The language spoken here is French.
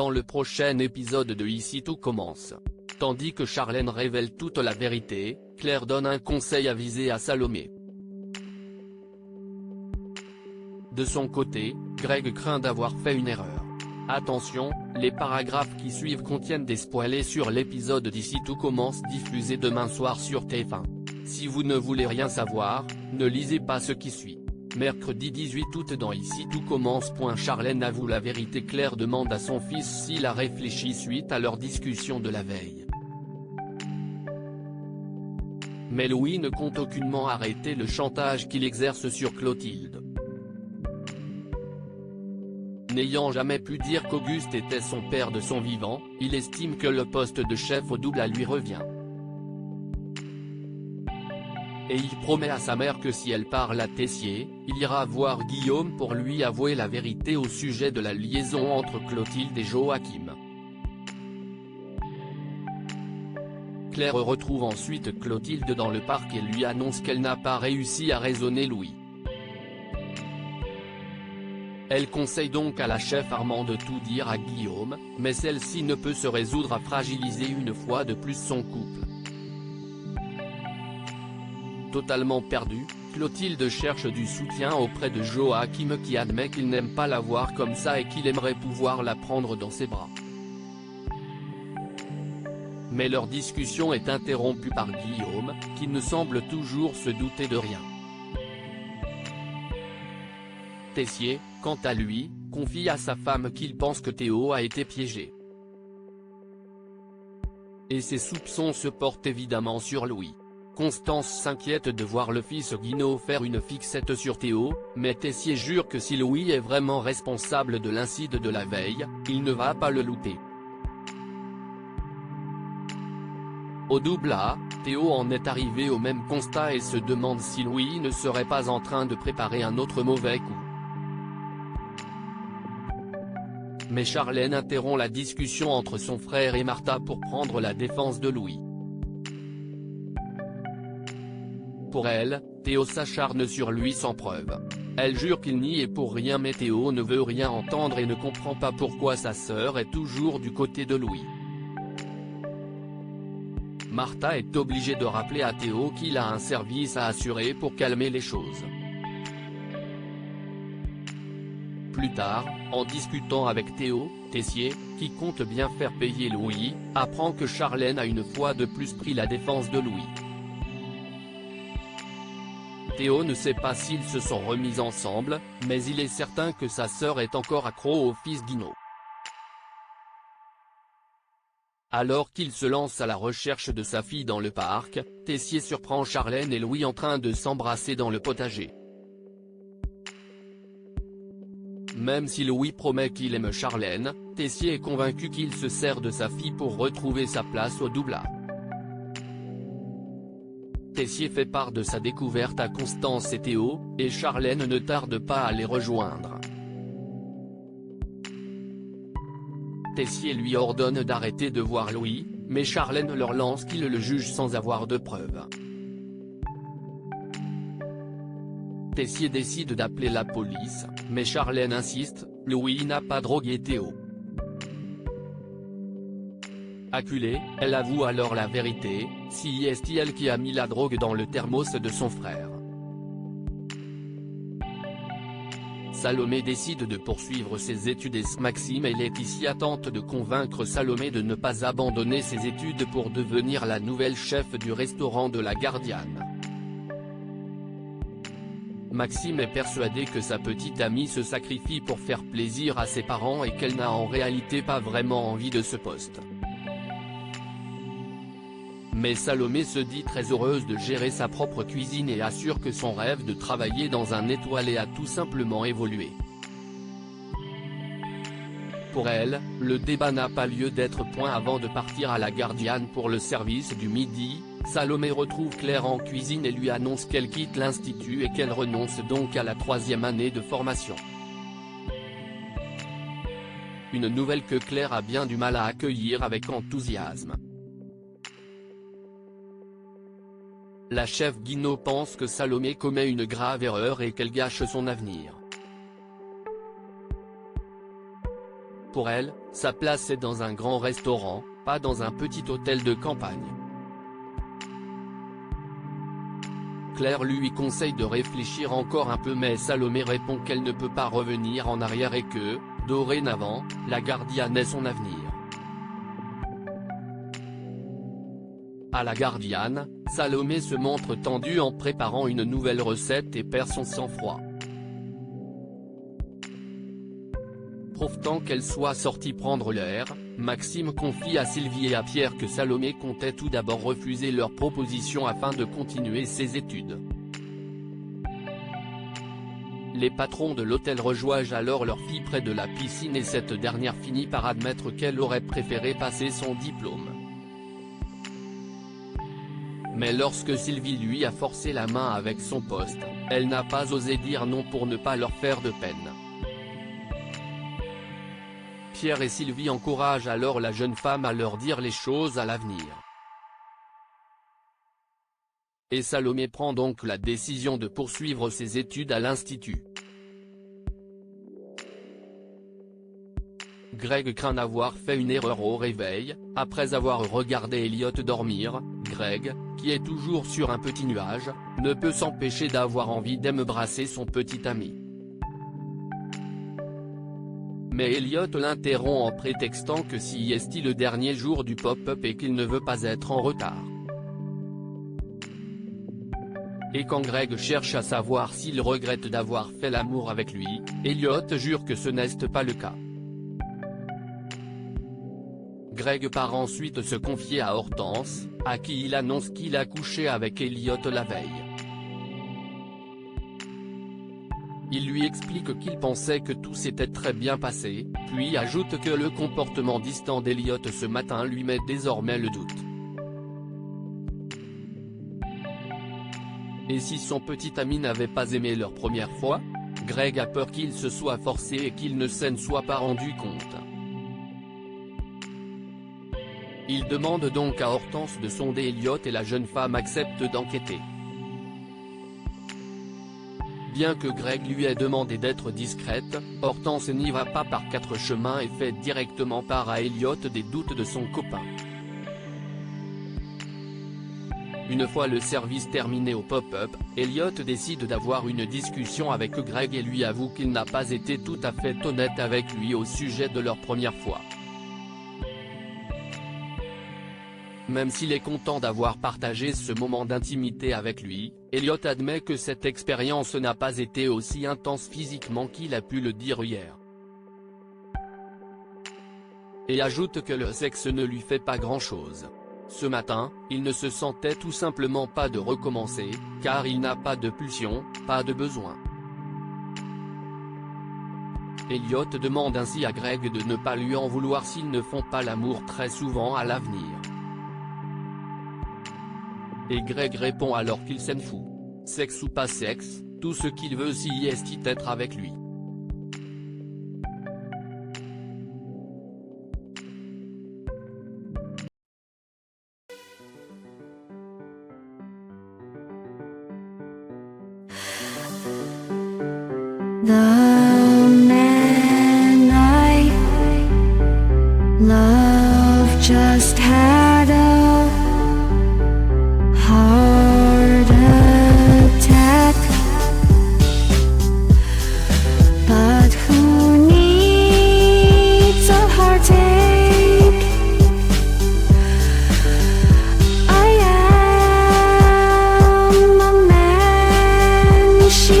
dans le prochain épisode de Ici tout commence. Tandis que Charlène révèle toute la vérité, Claire donne un conseil avisé à Salomé. De son côté, Greg craint d'avoir fait une erreur. Attention, les paragraphes qui suivent contiennent des spoilers sur l'épisode d'Ici tout commence diffusé demain soir sur TF1. Si vous ne voulez rien savoir, ne lisez pas ce qui suit. Mercredi 18 août dans Ici tout commence. Charlène avoue la vérité. Claire demande à son fils s'il a réfléchi suite à leur discussion de la veille. Mais Louis ne compte aucunement arrêter le chantage qu'il exerce sur Clotilde. N'ayant jamais pu dire qu'Auguste était son père de son vivant, il estime que le poste de chef au double lui revient. Et il promet à sa mère que si elle parle à Tessier, il ira voir Guillaume pour lui avouer la vérité au sujet de la liaison entre Clotilde et Joachim. Claire retrouve ensuite Clotilde dans le parc et lui annonce qu'elle n'a pas réussi à raisonner Louis. Elle conseille donc à la chef Armand de tout dire à Guillaume, mais celle-ci ne peut se résoudre à fragiliser une fois de plus son couple. Totalement perdue, Clotilde cherche du soutien auprès de Joachim qui admet qu'il n'aime pas la voir comme ça et qu'il aimerait pouvoir la prendre dans ses bras. Mais leur discussion est interrompue par Guillaume, qui ne semble toujours se douter de rien. Tessier, quant à lui, confie à sa femme qu'il pense que Théo a été piégé. Et ses soupçons se portent évidemment sur Louis. Constance s'inquiète de voir le fils Guinaud faire une fixette sur Théo, mais Tessier jure que si Louis est vraiment responsable de l'incident de la veille, il ne va pas le louter. Au double A, Théo en est arrivé au même constat et se demande si Louis ne serait pas en train de préparer un autre mauvais coup. Mais Charlène interrompt la discussion entre son frère et Martha pour prendre la défense de Louis. Pour elle, Théo s'acharne sur lui sans preuve. Elle jure qu'il n'y est pour rien mais Théo ne veut rien entendre et ne comprend pas pourquoi sa sœur est toujours du côté de Louis. Martha est obligée de rappeler à Théo qu'il a un service à assurer pour calmer les choses. Plus tard, en discutant avec Théo, Tessier, qui compte bien faire payer Louis, apprend que Charlène a une fois de plus pris la défense de Louis. Théo ne sait pas s'ils se sont remis ensemble, mais il est certain que sa sœur est encore accro au fils Guinaud. Alors qu'il se lance à la recherche de sa fille dans le parc, Tessier surprend Charlène et Louis en train de s'embrasser dans le potager. Même si Louis promet qu'il aime Charlène, Tessier est convaincu qu'il se sert de sa fille pour retrouver sa place au double A. Tessier fait part de sa découverte à Constance et Théo, et Charlène ne tarde pas à les rejoindre. Tessier lui ordonne d'arrêter de voir Louis, mais Charlène leur lance qu'il le juge sans avoir de preuves. Tessier décide d'appeler la police, mais Charlène insiste, Louis n'a pas drogué Théo. Acculée, elle avoue alors la vérité, c'est elle qui a mis la drogue dans le thermos de son frère. Salomé décide de poursuivre ses études et Maxime et Laetitia tentent de convaincre Salomé de ne pas abandonner ses études pour devenir la nouvelle chef du restaurant de la Gardiane. Maxime est persuadé que sa petite amie se sacrifie pour faire plaisir à ses parents et qu'elle n'a en réalité pas vraiment envie de ce poste. Mais Salomé se dit très heureuse de gérer sa propre cuisine et assure que son rêve de travailler dans un étoilé a tout simplement évolué. Pour elle, le débat n'a pas lieu d'être. Avant de partir à la Gardiane pour le service du midi, Salomé retrouve Claire en cuisine et lui annonce qu'elle quitte l'institut et qu'elle renonce donc à la 3e année de formation. Une nouvelle que Claire a bien du mal à accueillir avec enthousiasme. La chef Guinaud pense que Salomé commet une grave erreur et qu'elle gâche son avenir. Pour elle, sa place est dans un grand restaurant, pas dans un petit hôtel de campagne. Claire lui conseille de réfléchir encore un peu mais Salomé répond qu'elle ne peut pas revenir en arrière et que, dorénavant, la gardienne est son avenir. À la gardienne, Salomé se montre tendue en préparant une nouvelle recette et perd son sang-froid. Profitant qu'elle soit sortie prendre l'air, Maxime confie à Sylvie et à Pierre que Salomé comptait tout d'abord refuser leur proposition afin de continuer ses études. Les patrons de l'hôtel rejoignent alors leur fille près de la piscine et cette dernière finit par admettre qu'elle aurait préféré passer son diplôme. Mais lorsque Sylvie lui a forcé la main avec son poste, elle n'a pas osé dire non pour ne pas leur faire de peine. Pierre et Sylvie encouragent alors la jeune femme à leur dire les choses à l'avenir. Et Salomé prend donc la décision de poursuivre ses études à l'Institut. Greg craint d'avoir fait une erreur au réveil. Après avoir regardé Elliot dormir, Greg, qui est toujours sur un petit nuage, ne peut s'empêcher d'avoir envie d'embrasser son petit ami. Mais Elliot l'interrompt en prétextant que si est le dernier jour du pop-up et qu'il ne veut pas être en retard. Et quand Greg cherche à savoir s'il regrette d'avoir fait l'amour avec lui, Elliot jure que ce n'est pas le cas. Greg part ensuite se confier à Hortense, à qui il annonce qu'il a couché avec Elliot la veille. Il lui explique qu'il pensait que tout s'était très bien passé, puis ajoute que le comportement distant d'Elliot ce matin lui met désormais le doute. Et si son petit ami n'avait pas aimé leur première fois? Greg a peur qu'il se soit forcé et qu'il ne s'en soit pas rendu compte. Il demande donc à Hortense de sonder Elliot et la jeune femme accepte d'enquêter. Bien que Greg lui ait demandé d'être discrète, Hortense n'y va pas par quatre chemins et fait directement part à Elliot des doutes de son copain. Une fois le service terminé au pop-up, Elliot décide d'avoir une discussion avec Greg et lui avoue qu'il n'a pas été tout à fait honnête avec lui au sujet de leur première fois. Même s'il est content d'avoir partagé ce moment d'intimité avec lui, Elliot admet que cette expérience n'a pas été aussi intense physiquement qu'il a pu le dire hier. Et ajoute que le sexe ne lui fait pas grand-chose. Ce matin, il ne se sentait tout simplement pas de recommencer, car il n'a pas de pulsion, pas de besoin. Elliot demande ainsi à Greg de ne pas lui en vouloir s'ils ne font pas l'amour très souvent à l'avenir. Et Greg répond alors qu'il s'en fout. Sexe ou pas sexe, tout ce qu'il veut si est être avec lui. The man I love just had a heart attack, but who needs a heartache? I am a man she